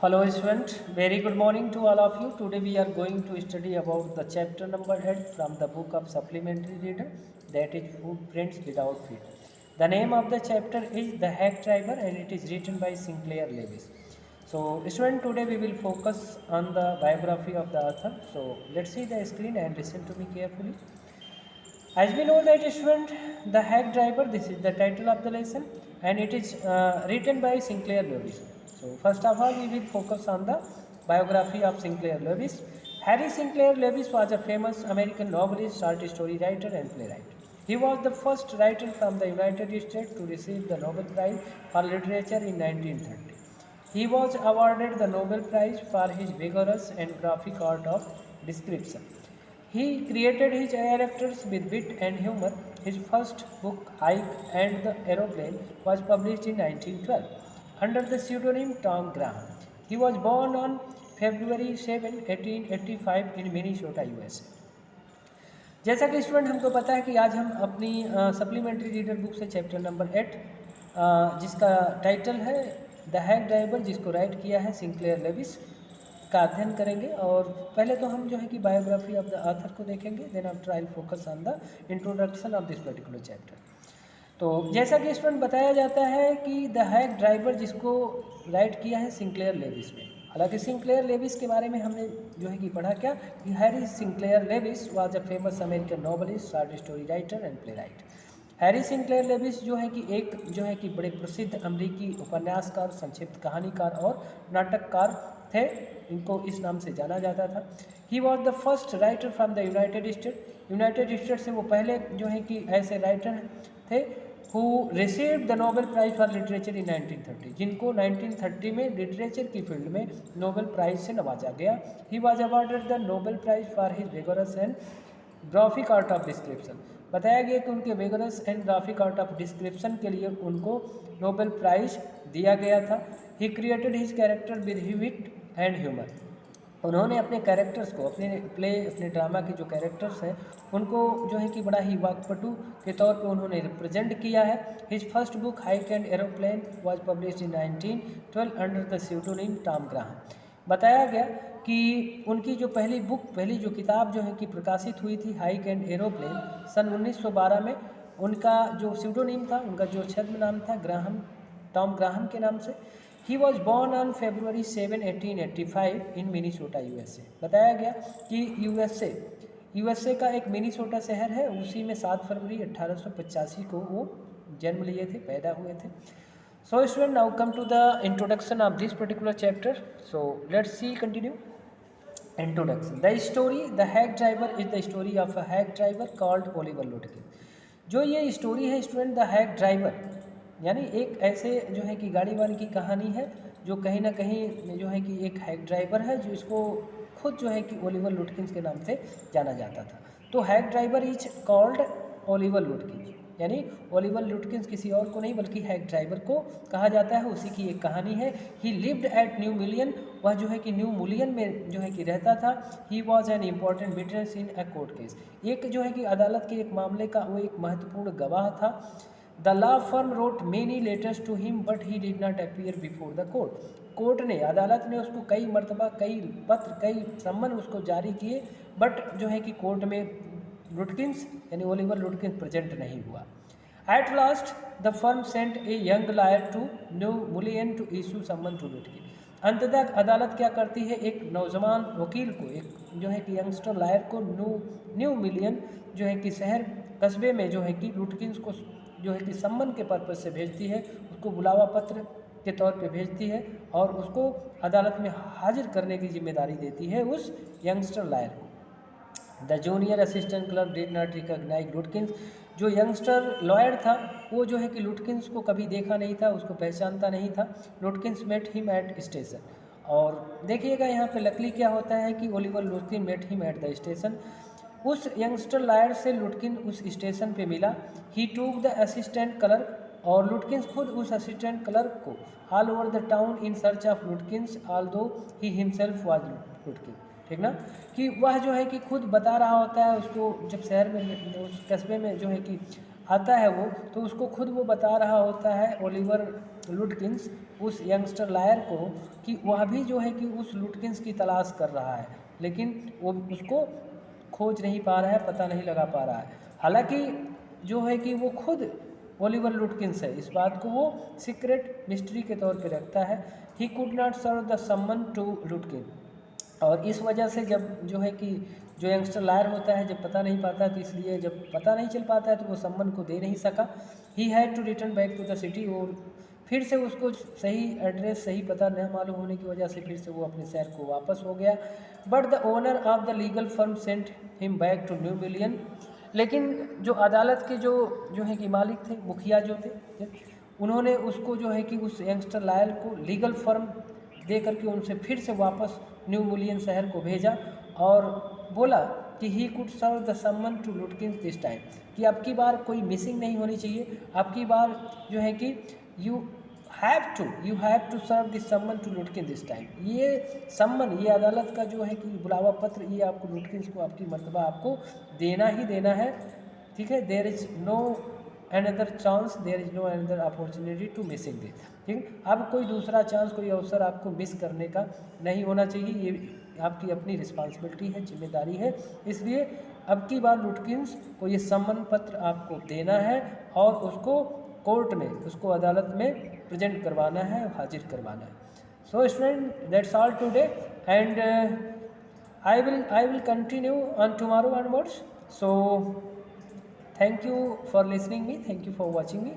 Hello student, very good morning to all of you. Today we are going to study about the chapter number 8 from the book of supplementary reader, that is Footprints Without Feet. The name of the chapter is The Hack Driver and it is written by Sinclair Lewis. So student, today we will focus on the biography of the author. So let's see the screen and listen to me carefully. As we know that student, The Hack Driver, this is the title of the lesson and it is written by Sinclair Lewis. So first of all, we will focus on the biography of Sinclair Lewis. Harry Sinclair Lewis was a famous American novelist, short story writer and playwright. He was the first writer from the United States to receive the Nobel Prize for Literature in 1930. He was awarded the Nobel Prize for his vigorous and graphic art of description. He created his characters with wit and humor. His first book, Hike and the Aeroplane, was published in 1912 under the pseudonym Tom Graham. He was born on February 7, 1885 in Minnesota, USA. जैसा कि student हमको पता है कि आज हम अपनी supplementary reader book से चैप्टर नंबर 8 जिसका टाइटल है द हैक ड्राइवर, जिसको राइट किया है सिंक्लेयर लेविस, का अध्ययन करेंगे। और पहले तो हम जो है कि बायोग्राफी ऑफ द ऑथर को देखेंगे, then after I will focus on the introduction of this particular chapter. तो जैसा कि स्टूडेंट बताया जाता है कि द हैक ड्राइवर जिसको राइट किया है सिंक्लेयर लेविस ने। हालांकि सिंक्लेयर लेविस के बारे में हमने जो है कि पढ़ा क्या कि Harry Sinclair Lewis was a famous American novelist, short story writer and play writer. Harry Sinclair Lewis जो है कि एक जो है कि बड़े प्रसिद्ध अमेरिकी उपन्यासकार, संक्षिप्त कहानीकार और नाटककार थे। इनको इस नाम से जाना जाता था। He was the first writer from the United State. United State से वो पहले जो है कि ऐसे राइटर थे who received the Nobel prize for literature in 1930, जिनको 1930 में लिटरेचर की फील्ड में नोबेल प्राइज से नवाजा गया। He was awarded the Nobel prize for his vigorous and graphic art of description. बताया गया कि उनके vigorous and graphic art of description के लिए उनको नोबेल प्राइज दिया गया था। He created his character with wit and humour. उन्होंने अपने कैरेक्टर्स को, अपने प्ले, अपने ड्रामा के जो कैरेक्टर्स हैं उनको जो है कि बड़ा ही वाकपटु के तौर पे उन्होंने रिप्रेजेंट किया है। His first book hike and aeroplane was published in 1912 under the pseudonym Tom Graham. बताया गया कि उनकी जो पहली जो किताब जो है कि प्रकाशित हुई थी, हाइक एंड एरोप्लेन, सन 1912 में। उनका जो स्यूडोनिम था, उनका जो छद्म नाम था ग्राहम, टॉम ग्राहम के नाम से। He was born on February 7, 1885 in Minnesota, USA. बताया गया कि यूएसए का एक मिनीसोटा शहर है, उसी में 7 फरवरी 1885 को वो जन्म लिए थे, पैदा हुए थे। So student, now come to the introduction of this particular chapter. So let's see continue. Introduction. The story the hack driver is the story of a hack driver called Oliver Lutkin. जो ये story है student, the hack driver यानी एक ऐसे जो है कि गाड़ी वाले की कहानी है, जो कहीं ना कहीं जो है कि एक हैक ड्राइवर है, जो इसको खुद जो है कि ओलिवर लुटकिंस के नाम से जाना जाता था। तो hack driver is called Oliver लुटकिंस, यानी ओलिवर लुटकिंस किसी और को नहीं बल्कि हैक ड्राइवर को कहा जाता है। उसी की एक कहानी है। ही लिव्ड एट न्यू मिलियन, वह जो है कि न्यू मिलियन में जो है कि रहता था। He was an important witness in a court case, एक जो है कि अदालत के एक मामले का वो एक महत्वपूर्ण गवाह था। The law firm wrote many letters to him but he did not appear before the court. Court ने, अदालत ने उसको कई मरतबा, कई पत्र, कई सम्मन उसको जारी किए, बट जो है कि कोर्ट में लुटकिंस यानी ओलिवर लुटकिंस प्रेजेंट नहीं हुआ। At last the firm sent a young lawyer to New Mullion to issue summon to Lutkin. अंततः अदालत क्या करती है, एक नौजवान वकील को, एक जो है कि यंगस्टर लॉयर को न्यू मिलियन जो है कि शहर कस्बे में जो है कि लुटकिंस को जो है कि सम्मन के पर्पज से भेजती है, उसको बुलावा पत्र के तौर पे भेजती है और उसको अदालत में हाजिर करने की जिम्मेदारी देती है उस यंगस्टर लॉयर को। The junior assistant clerk did not recognise Lutkins. जो यंगस्टर लॉयर था वो जो है कि लुटकिंस को कभी देखा नहीं था, उसको पहचानता नहीं था। Lutkins met him at station. और देखिएगा यहाँ पे लकली क्या होता है कि Oliver Lutkin met him at the station. उस यंगस्टर लॉयर से लुटकिन उस स्टेशन पे मिला। ही टूक द असिस्टेंट क्लर्क, और लुटकिंस खुद उस असिस्टेंट क्लर्क को all over the town in search of Lutkins although he himself was Lutkin. ठीक ना, कि वह जो है कि खुद बता रहा होता है उसको, जब शहर में, उस कस्बे में जो है कि आता है वो, तो उसको खुद वो बता रहा होता है ओलिवर लुटकिंस उस यंगस्टर लायर को कि वह भी जो है कि उस लुटकिंस की तलाश कर रहा है, लेकिन वो उसको खोज नहीं पा रहा है, पता नहीं लगा पा रहा है। हालांकि जो है कि वो खुद ओलिवर लुटकिंस है, इस बात को वो सीक्रेट मिस्ट्री के तौर पे रखता है। He could not serve the summon to Lutkin, और इस वजह से जब जो है कि जो यंगस्टर लायर होता है जब पता नहीं पाता, तो इसलिए जब पता नहीं चल पाता है तो वो सम्मन को दे नहीं सका। He had to return back to the city, और फिर से उसको सही एड्रेस सही पता न मालूम होने की वजह से फिर से वो अपने शहर को वापस हो गया। But the owner of the legal firm sent him back to New Mullion, लेकिन जो अदालत के जो है कि मालिक थे, मुखिया जो थे, उन्होंने उसको जो है कि उस यंगस्टर लायर को लीगल फर्म दे करके उनसे फिर से वापस न्यू मिलियन शहर को भेजा और बोला कि he could serve the summon to Lutkins this time, कि अब की बार कोई मिसिंग नहीं होनी चाहिए, अब की बार जो है कि you have to serve this summon to Lutkin this time. ये सम्मन, ये अदालत का जो है कि बुलावा पत्र, ये आपको लुटकिंस को आपकी मर्तबा आपको देना ही देना है, ठीक है। There is no another chance, there is no another opportunity to missing this, ठीक। अब कोई दूसरा चांस, कोई अवसर आपको मिस करने का नहीं होना चाहिए, ये आपकी अपनी रिस्पॉन्सिबिलिटी है, जिम्मेदारी है। इसलिए अब की बार लुटकिंस को ये सम्मन पत्र आपको देना है और उसको कोर्ट में, उसको अदालत में प्रेजेंट करवाना है, हाजिर करवाना है। So student, that's all today, and I will continue on tomorrow onwards. So thank you for listening me, thank you for watching me.